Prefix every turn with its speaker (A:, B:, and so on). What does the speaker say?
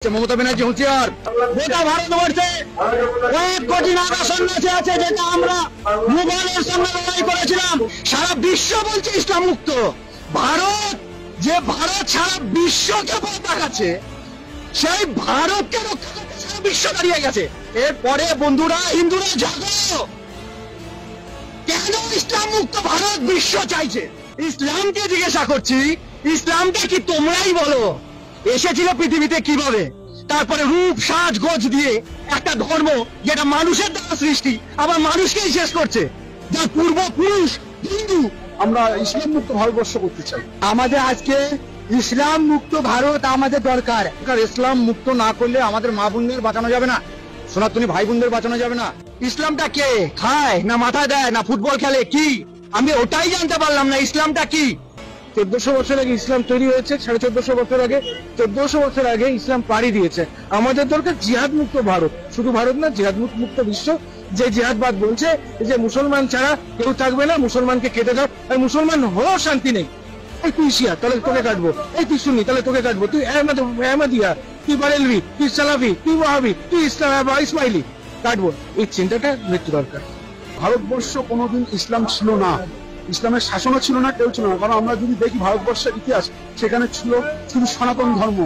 A: মমতা ব্যানার্জি হুঁশিয়ার, গোটা ভারতবর্ষে 1 কোটি নাগা সন্ন্যাসী আছে, যেটা আমরা মুঘলের সঙ্গে লড়াই করেছিলাম। সারা বিশ্ব বলছে ইসলাম মুক্ত ভারত। যে ভারত সারা বিশ্বকে দেখাচ্ছে, সেই ভারতকে রক্ষা করতে সারা বিশ্ব দাঁড়িয়ে গেছে। এরপরে বন্ধুরা, হিন্দুরা জাগো, কেন ইসলাম মুক্ত ভারত বিশ্ব চাইছে? ইসলামকে জিজ্ঞাসা করছি, ইসলামটা কি তোমরাই বলো এসেছিল পৃথিবীতে কিভাবে? তারপরে রূপ সাজ গোজ দিয়ে একটা ধর্ম যেটা মানুষের দ্বারা সৃষ্টি, আবার মানুষকেই শেষ করছে, যার পূর্বপুরুষ হিন্দু।
B: আমরা ইসলাম মুক্ত ভারতবর্ষ করতে চাই।
A: আমাদের আজকে ইসলাম মুক্ত ভারত আমাদের দরকার। ইসলাম মুক্ত না করলে আমাদের মা বোনদের বাঁচানো যাবে না, সনাতনী ভাই বোনদের বাঁচানো যাবে না। ইসলামটা কে খায় না মাথায় দেয় না ফুটবল খেলে, কি আমি ওটাই জানতে পারলাম না। ইসলামটা কি?
B: 1400 বছর আগে ইসলাম তৈরি হয়েছে, 1450 বছর আগে, 1400 বছর আগে ইসলাম পাড়ি দিয়েছে। আমাদের দরকার জিহাদ মুক্ত ভারত, শুধু ভারত না, জিহাদ মুক্ত বিশ্ব। যে জিহাদবাদ বলছে যে মুসলমান ছাড়া কেউ থাকবে না, মুসলমানকে কেটে দাও, আর মুসলমান হলেও শান্তি নেই। এই তুই শিয়া, তাহলে তোকে কাটবো। এই তুই সুন্নি, তাহলে তোকে কাটবো। তুই আহমদিয়া, তুই বারেলভি, তুই সালাফি, তুই ওয়াহাবি, তুই ইসমাইলি, কাটবো। এই চিন্তাটা মৃত্যু দরকার। ভারতবর্ষ কোনোদিন ইসলাম ছিল না, ইসলামের শাসনও ছিল না, কেউ ছিল না। কারণ আমরা যদি দেখি ভারতবর্ষের ইতিহাস, সেখানে ছিল শুধু সনাতন ধর্ম।